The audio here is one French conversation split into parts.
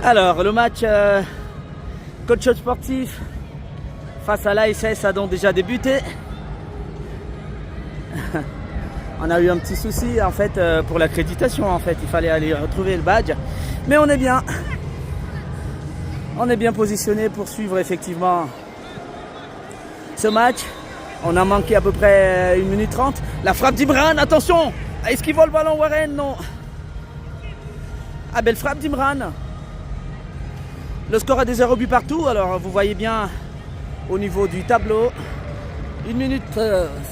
Alors, le match coach sportif face à l'ASS a donc déjà débuté. On a eu un petit souci en fait pour l'accréditation. En fait, il fallait aller retrouver le badge, mais on est bien. On est bien positionné pour suivre effectivement ce match. On a manqué à peu près 1 minute 30. La frappe d'Imran, attention! Est-ce qu'il vole le ballon, Warren? Non. Ah, belle frappe d'Imran. Le score a des 0 buts partout, alors vous voyez bien au niveau du tableau. 1 minute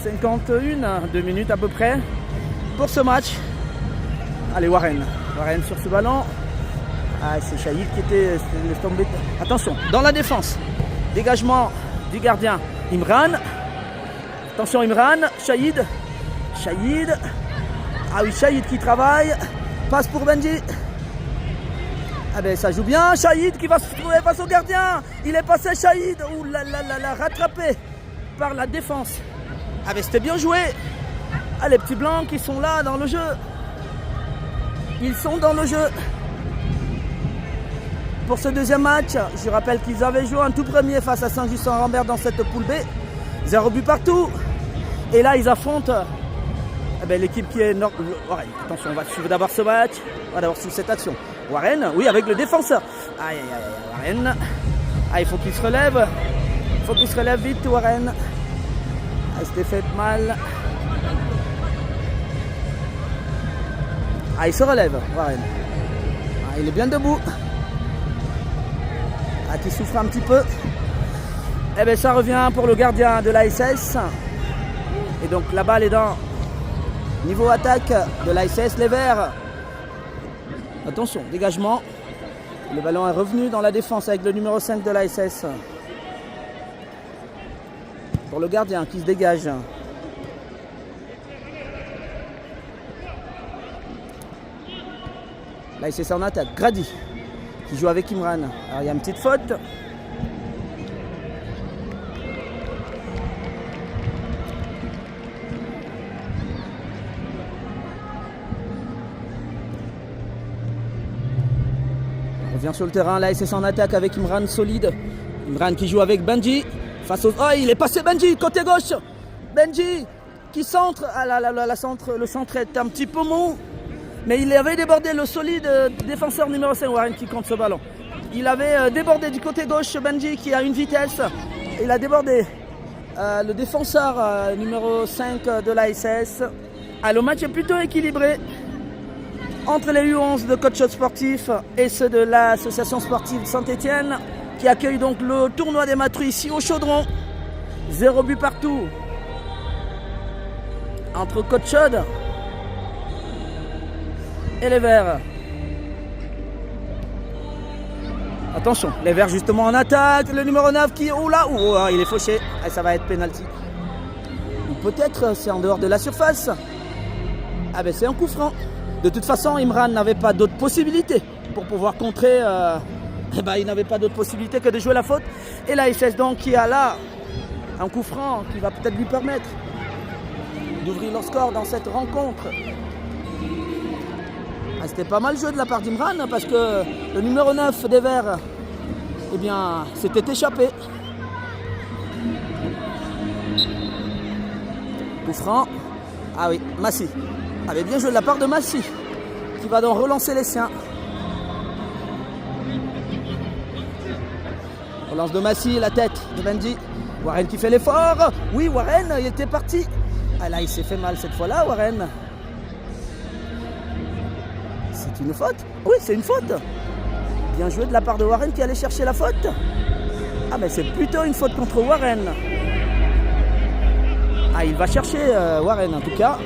51, 2 minutes à peu près pour ce match. Allez, Warren sur ce ballon. Ah, c'est Shahid qui était tombé. Attention, dans la défense. Dégagement du gardien Imran. Attention Imran, Shahid. Ah oui, Shahid qui travaille. Passe pour Benji. Ah ben ça joue bien, Shahid qui va se trouver face au gardien. Il est passé Shahid. Ouh là là là là, rattrapé par la défense. Ah ben c'était bien joué. Ah, les petits blancs qui sont là dans le jeu. Ils sont dans le jeu. Pour ce deuxième match, je rappelle qu'ils avaient joué un tout premier face à Saint-Just-en-Rambert dans cette poule B. 0 but partout. Et là ils affrontent l'équipe qui est Warren. Attention, on va suivre d'abord ce match. On va d'abord suivre cette action. Warren, oui, avec le défenseur. Aïe, Warren. Ah, il faut qu'il se relève. Il faut qu'il se relève vite, Warren. Ah, il s'était fait mal. Ah, il se relève, Warren. Ah, il est bien debout. Ah, qui souffre un petit peu. Eh bien, ça revient pour le gardien de l'ASS. Et donc, la balle est dans niveau attaque de l'ASS, les Verts. Attention, dégagement. Le ballon est revenu dans la défense avec le numéro 5 de l'ASS. Pour le gardien qui se dégage. L'ASS en attaque. Grady qui joue avec Imran. Alors il y a une petite faute. On revient sur le terrain, l'ASS en attaque avec Imran solide. Imran qui joue avec Benji. Face au... Oh, il est passé Benji, côté gauche. Benji qui centre. Ah là là, le centre est un petit peu mou. Mais il avait débordé le solide défenseur numéro 5, Warren, qui compte ce ballon. Il avait débordé du côté gauche Benji qui a une vitesse. Il a débordé le défenseur numéro 5 de l'ASS. Ah, le match est plutôt équilibré entre les U11 de coach sportif et ceux de l'association sportive Saint-Étienne qui accueille donc le tournoi des Matrues ici au Chaudron. 0 but partout entre coach Chaude et les Verts. Attention, les Verts justement en attaque. Le numéro 9 qui... Oh là, il est fauché. Et ça va être penalty. Ou peut-être c'est en dehors de la surface. Ah ben c'est un coup franc. De toute façon, Imran n'avait pas d'autre possibilité pour pouvoir contrer. Il n'avait pas d'autre possibilité que de jouer la faute. Et l'ASS donc qui a là un coup franc qui va peut-être lui permettre d'ouvrir leur score dans cette rencontre. Ah, c'était pas mal joué de la part d'Imran parce que le numéro 9 des Verts s'était échappé. Coup franc. Ah oui, Massy. Avait bien joué de la part de Massy qui va donc relancer les siens. Relance de Massy, la tête de Benji. Warren qui fait l'effort. Oui, Warren, il était parti. Ah là, il s'est fait mal cette fois-là, Warren. C'est une faute? Oui, c'est une faute. Bien joué de la part de Warren qui allait chercher la faute. Ah, mais c'est plutôt une faute contre Warren. Ah, il va chercher Warren en tout cas.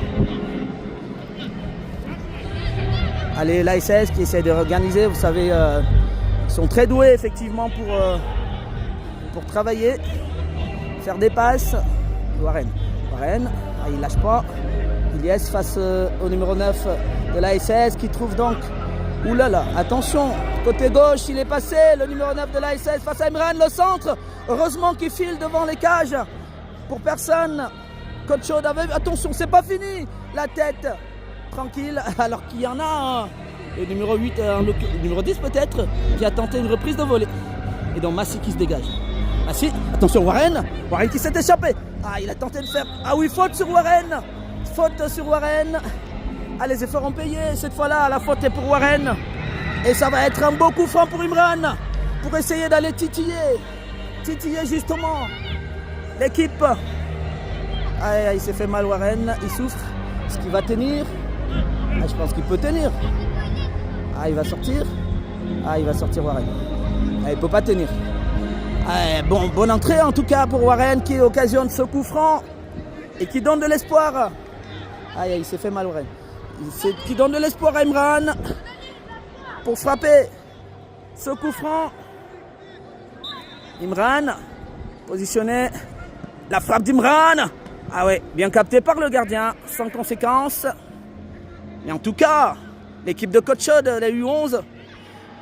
Allez, l'ASS qui essaie de organiser, vous savez, ils sont très doués effectivement pour travailler, faire des passes. Warren, ah, il lâche pas. Ilyes face au numéro 9 de l'ASS qui trouve donc, oulala, attention, côté gauche, il est passé, le numéro 9 de l'ASS face à Imran, le centre, heureusement qu'il file devant les cages, pour personne. Coach Chaude avait, attention, c'est pas fini, la tête, tranquille, alors qu'il y en a un, le numéro 8, le numéro 10 peut-être, qui a tenté une reprise de volée. Et donc Massy qui se dégage. Massy, attention, Warren qui s'est échappé. Ah, il a tenté de faire, ah oui, faute sur Warren. Ah, les efforts ont payé cette fois-là, la faute est pour Warren. Et ça va être un beau coup franc pour Imran, pour essayer d'aller titiller justement l'équipe. Ah, il s'est fait mal Warren, il souffre. Est-ce qu'il va tenir? Ah, je pense qu'il peut tenir. Ah, il va sortir. Ah, il va sortir Warren. Ah, il ne peut pas tenir. Ah, bonne entrée en tout cas pour Warren qui occasionne ce coup franc et qui donne de l'espoir. Ah, il s'est fait mal Warren. Qui donne de l'espoir à Imran pour frapper ce coup franc. Imran positionné. La frappe d'Imran. Ah ouais, bien capté par le gardien, sans conséquence. Mais en tout cas, l'équipe de Coach Chaude, la U11,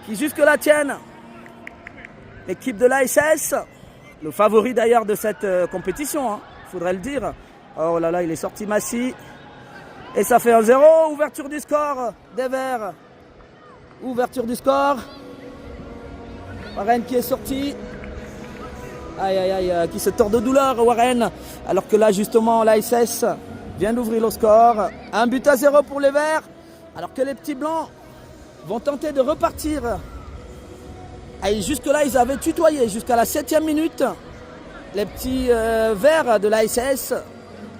qui jusque-là tiennent. L'équipe de l'ASS, le favori d'ailleurs de cette compétition, hein, faudrait le dire. Oh là là, il est sorti Massy. Et ça fait 1-0, ouverture du score des Verts. Ouverture du score. Warren qui est sorti. Aïe aïe aïe, qui se tord de douleur Warren. Alors que là justement l'ASS vient d'ouvrir le score. 1-0 pour les Verts. Alors que les petits blancs vont tenter de repartir. Et jusque là ils avaient tutoyé jusqu'à la 7e minute. Les petits Verts de l'ASS.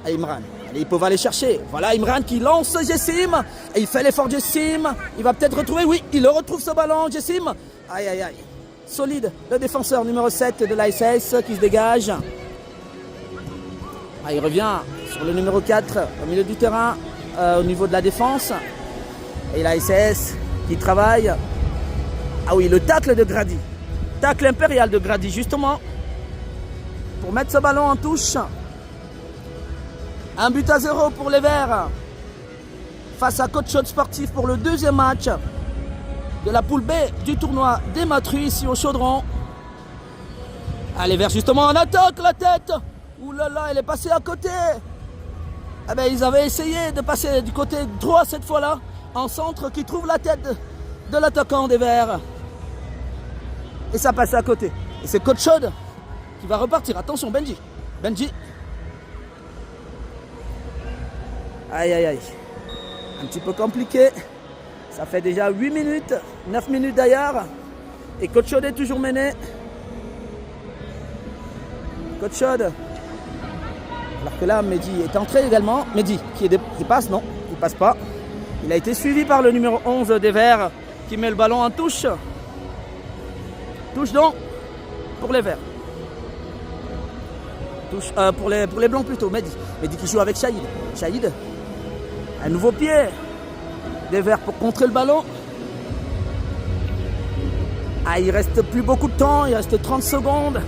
Et Imran. Allez, ils peuvent aller chercher. Voilà Imran qui lance Jessim. Et il fait l'effort Jessim. Il va peut-être retrouver. Oui, il le retrouve ce ballon Jessim. Aïe aïe aïe. Solide, le défenseur numéro 7 de l'ASS qui se dégage. Ah, il revient sur le numéro 4 au milieu du terrain, au niveau de la défense. Et l'ASS qui travaille. Ah oui, le tacle de Grady. Tacle impérial de Grady, justement. Pour mettre ce ballon en touche. 1-0 pour les Verts. Face à Coach Chaude Sportif pour le deuxième match de la poule B du tournoi des Matrues ici au Chaudron. Allez, Verts justement en attaque, la tête. Ouh là là, elle est passée à côté. Eh ben, ils avaient essayé de passer du côté droit cette fois-là, en centre, qui trouve la tête de l'attaquant des Verts. Et ça passe à côté. Et c'est Coach Chaude qui va repartir. Attention, Benji. Aïe aïe aïe. Un petit peu compliqué. Ça fait déjà 8 minutes, 9 minutes d'ailleurs. Et Coach Chaude est toujours mené. Coach Chaude. Alors que là, Mehdi est entré également. Mehdi qui passe, non, il passe pas. Il a été suivi par le numéro 11 des Verts qui met le ballon en touche. Touche donc pour les Verts. Touche pour les Blancs plutôt, Mehdi. Mehdi qui joue avec Shahid. Shahid, un nouveau pied des Verts pour contrer le ballon. Ah, il reste plus beaucoup de temps, il reste 30 secondes.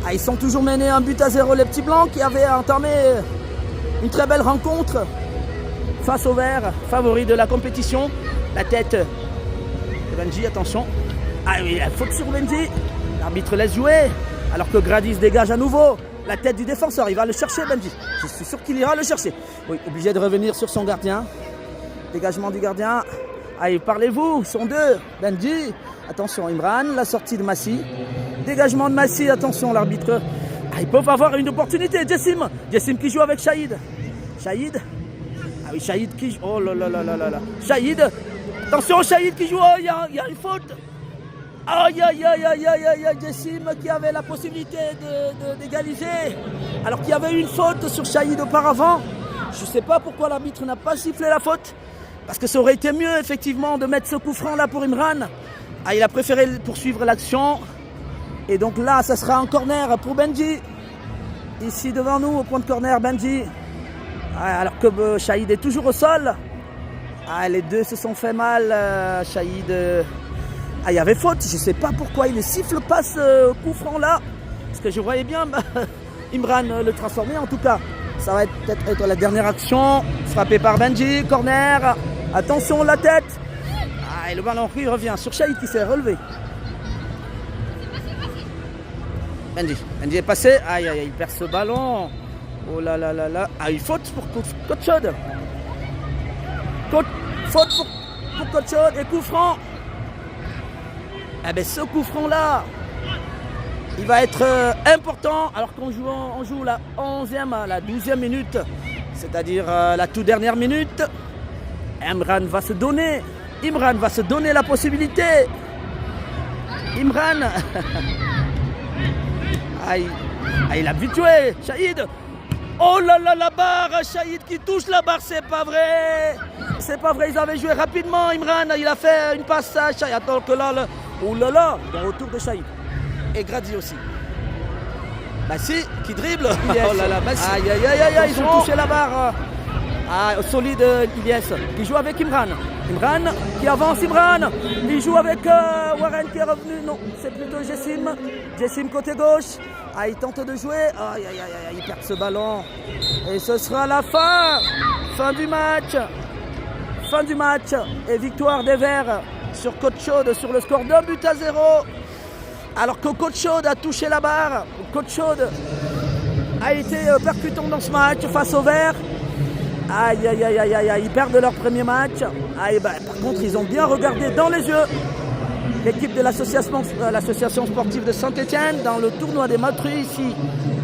Ah, ils sont toujours menés 1-0 les petits blancs qui avaient entamé une très belle rencontre face aux Verts, favoris de la compétition. La tête de Benji, attention. Ah oui, il faute sur Benji. L'arbitre laisse jouer alors que Grady se dégage à nouveau. La tête du défenseur, il va le chercher Benji. Je suis sûr qu'il ira le chercher. Oui, obligé de revenir sur son gardien. Dégagement du gardien. Allez, parlez-vous, ils sont deux. Benji, attention, Imran, la sortie de Massy. Dégagement de Massy, attention, l'arbitre. Ah, ils peuvent avoir une opportunité. Jessim qui joue avec Shahid. Shahid. Ah oui, Shahid qui joue. Oh là là là là là là. Shahid. Attention, Shahid qui joue. Oh, il y a une faute. Aïe aïe aïe aïe aïe aïe aïe, Jessim qui avait la possibilité d'égaliser. Alors qu'il y avait eu une faute sur Shahid auparavant. Je ne sais pas pourquoi l'arbitre n'a pas sifflé la faute. Parce que ça aurait été mieux effectivement de mettre ce coup franc là pour Imran. Ah, il a préféré poursuivre l'action. Et donc là, ça sera un corner pour Benji. Ici devant nous, au point de corner, Benji. Ah, alors que Shahid est toujours au sol. Ah, les deux se sont fait mal. Shahid... Ah, il y avait faute. Je ne sais pas pourquoi il ne siffle pas ce coup franc là. Parce que je voyais bien Imran le transformer. En tout cas, ça va peut-être être la dernière action. Frappé par Benji, corner. Attention, la tête. Ah, et le ballon qui revient sur Shahid qui s'est relevé. Benji est passé. Aïe, aïe, il perd ce ballon. Oh là là là là. Ah, une faute pour Coach Chaude. Faute pour Coach Chaude et coup franc. Eh bien, ce coup franc là, il va être important alors qu'on joue la 11e, la 12e minute, c'est-à-dire la toute dernière minute. Imran va se donner la possibilité. Imran. Aïe, il a habitué, Shahid. Oh là là, la barre, Shahid qui touche la barre, c'est pas vrai. C'est pas vrai, ils avaient joué rapidement, Imran, il a fait une passe à Shahid. Attends que là, oh là là, le retour de Shahid. Et Grady aussi. Bassi qui dribble. Oh là là, Bassi. Aïe, aïe, aïe, aïe, ils ont touché la barre. Ah, solide Ilyes qui joue avec Imran. Imran qui avance, Imran. Il joue avec Warren qui est revenu. Non, c'est plutôt Jessim. Jessim côté gauche. Ah, il tente de jouer. Aïe, aïe, aïe, aïe, il perd ce ballon. Et ce sera la fin. Fin du match. Fin du match. Et victoire des Verts sur Coach Chaude sur le score d'1-0. Alors que Coach Chaude a touché la barre. Coach Chaude a été percutant dans ce match face aux Verts. Aïe, aïe, aïe, aïe, aïe, ils perdent leur premier match. Aïe, bah, par contre, ils ont bien regardé dans les yeux l'équipe de l'association sportive de Saint-Etienne dans le tournoi des Matrues ici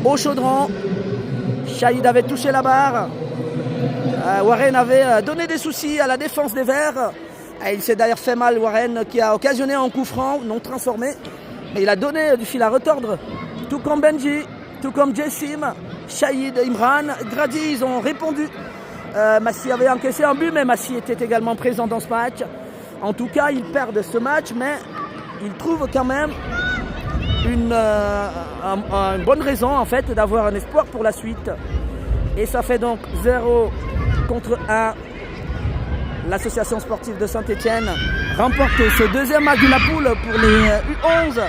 au Chaudron. Shahid avait touché la barre. Warren avait donné des soucis à la défense des Verts. Il s'est d'ailleurs fait mal, Warren, qui a occasionné un coup franc non transformé. Mais il a donné du fil à retordre. Tout comme Benji, tout comme Jessim, Shahid, Imran, Grady, ils ont répondu. Massi avait encaissé un but, mais Massi était également présent dans ce match. En tout cas, ils perdent ce match, mais ils trouvent quand même une bonne raison en fait d'avoir un espoir pour la suite. Et ça fait donc 0 contre 1. L'association sportive de Saint-Etienne remporte ce deuxième match de la poule pour les U11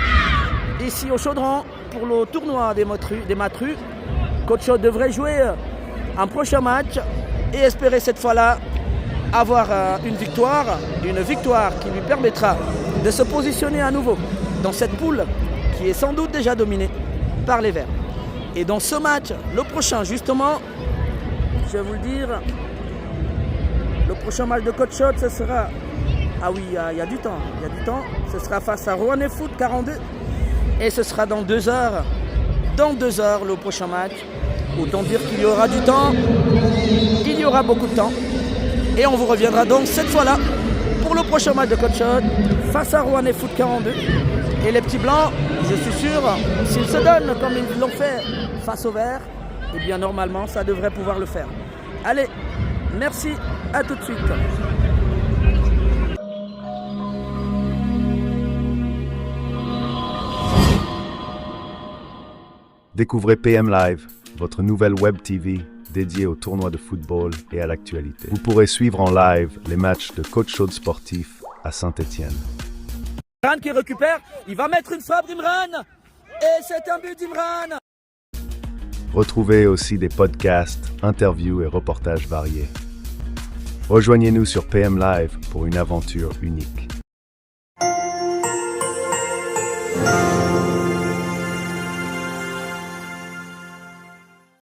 ici au Chaudron pour le tournoi des Matrues. Coach Chaude devrait jouer un prochain match et espérer cette fois-là avoir une victoire qui lui permettra de se positionner à nouveau dans cette poule qui est sans doute déjà dominée par les Verts. Et dans ce match, le prochain justement, je vais vous le dire, le prochain match de Coach Chaude, ce sera... Ah oui, il y a du temps. Ce sera face à Rouennais Foot 42. Et ce sera dans 2 heures. Dans 2 heures, le prochain match. Autant dire qu'il y aura du temps. Il y aura beaucoup de temps. Et on vous reviendra donc cette fois-là pour le prochain match de Coach Chaude face à Rouennais Foot 42. Et les petits blancs, je suis sûr, s'ils se donnent comme ils l'ont fait face aux Verts, eh bien normalement, ça devrait pouvoir le faire. Allez, merci, à tout de suite. Découvrez PM Live, votre nouvelle web TV dédiée au tournoi de football et à l'actualité. Vous pourrez suivre en live les matchs de Coach Chaude sportif à Saint-Etienne. Imran qui récupère, il va mettre une frappe d'Imran et c'est un but d'Imran. Retrouvez aussi des podcasts, interviews et reportages variés. Rejoignez-nous sur PM Live pour une aventure unique.